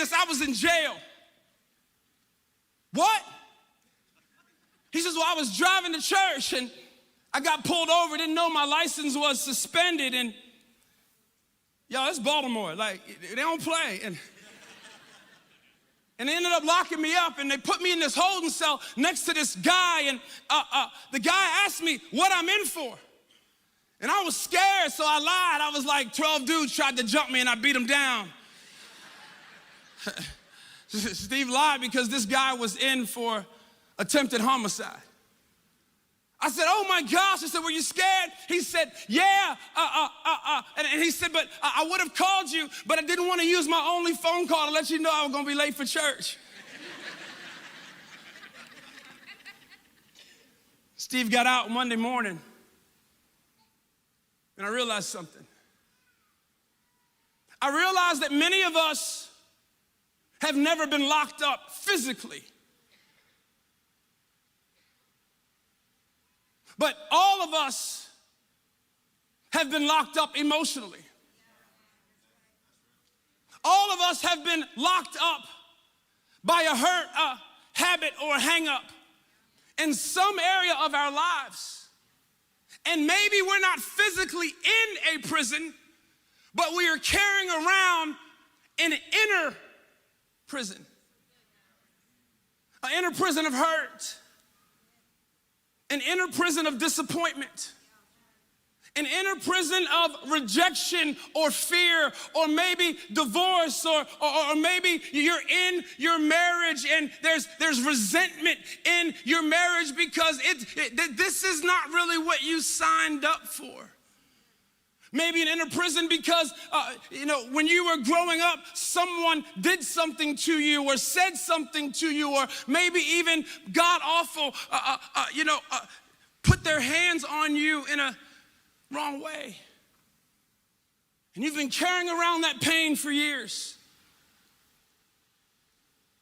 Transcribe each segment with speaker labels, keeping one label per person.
Speaker 1: this, I was in jail. What? He says, well, I was driving to church and I got pulled over, didn't know my license was suspended, and y'all, it's Baltimore, like, they don't play. And they ended up locking me up, and they put me in this holding cell next to this guy, and the guy asked me what I'm in for. And I was scared, so I lied. I was like, 12 dudes tried to jump me, and I beat them down. Steve lied because this guy was in for attempted homicide. I said, oh my gosh. I said, were you scared? He said, yeah. And he said, but I would have called you, but I didn't want to use my only phone call to let you know I was going to be late for church. Steve got out Monday morning, and I realized something. I realized that many of us have never been locked up physically. But all of us have been locked up emotionally. All of us have been locked up by a hurt, a habit, or a hang-up in some area of our lives. And maybe we're not physically in a prison, but we are carrying around an inner prison. An inner prison of hurt. An inner prison of disappointment, an inner prison of rejection or fear, or maybe divorce, or maybe you're in your marriage and there's resentment in your marriage because this is not really what you signed up for. Maybe an inner prison because, when you were growing up, someone did something to you or said something to you, or maybe even god-awful, put their hands on you in a wrong way. And you've been carrying around that pain for years.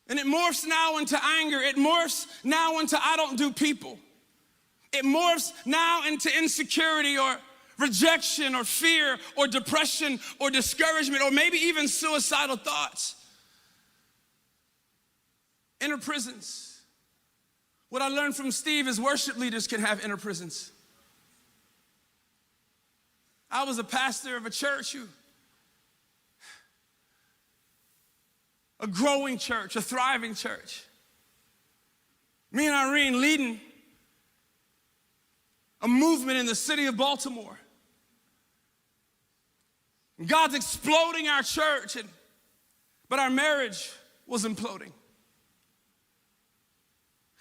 Speaker 1: And it morphs now into anger. It morphs now into I don't do people. It morphs now into insecurity or rejection or fear or depression or discouragement or maybe even suicidal thoughts. Inner prisons. What I learned from Steve is worship leaders can have inner prisons. I was a pastor of a church, a growing church, a thriving church. Me and Irene leading a movement in the city of Baltimore. God's exploding our church, but our marriage was imploding.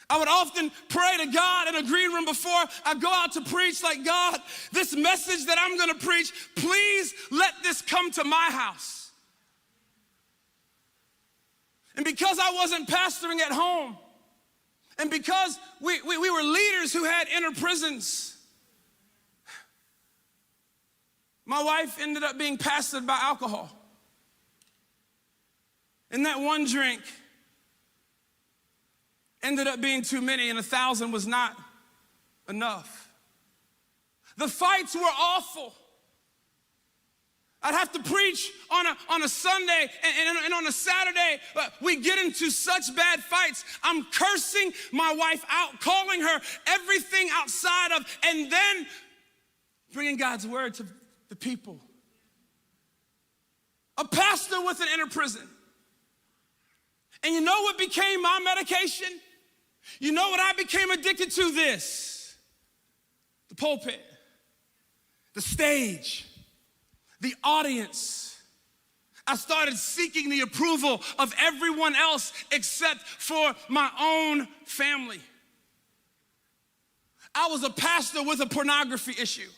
Speaker 1: I would often pray to God in a green room before I go out to preach, like, God, this message that I'm gonna preach, please let this come to my house. And because I wasn't pastoring at home, and because we were leaders who had inner prisons, my wife ended up being pastored by alcohol. And that one drink ended up being too many, and 1,000 was not enough. The fights were awful. I'd have to preach on a Sunday, and on a Saturday, we get into such bad fights. I'm cursing my wife out, calling her everything outside of, and then bringing God's word to the people. A pastor with an inner prison. And you know what became my medication? You know what I became addicted to? This. The pulpit, the stage, the audience. I started seeking the approval of everyone else except for my own family. I was a pastor with a pornography issue.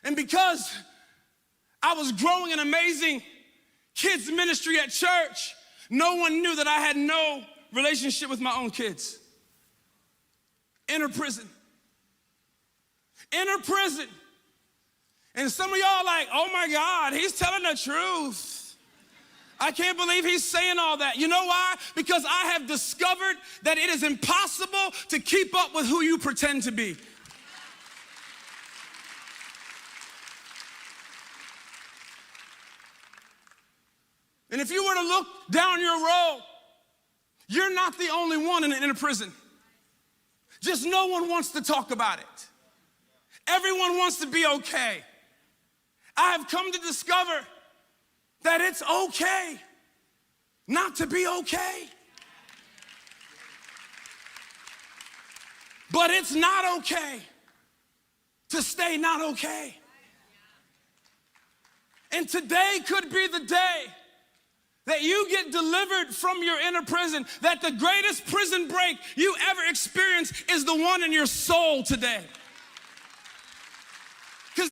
Speaker 1: And because I was growing an amazing kids ministry at church, no one knew that I had no relationship with my own kids. Inner prison. Inner prison. And some of y'all like, oh my God, he's telling the truth. I can't believe he's saying all that. You know why? Because I have discovered that it is impossible to keep up with who you pretend to be. And if you were to look down your row, you're not the only one in a prison. Just no one wants to talk about it. Everyone wants to be okay. I have come to discover that it's okay not to be okay. But it's not okay to stay not okay. And today could be the day that you get delivered from your inner prison, that the greatest prison break you ever experienced is the one in your soul today.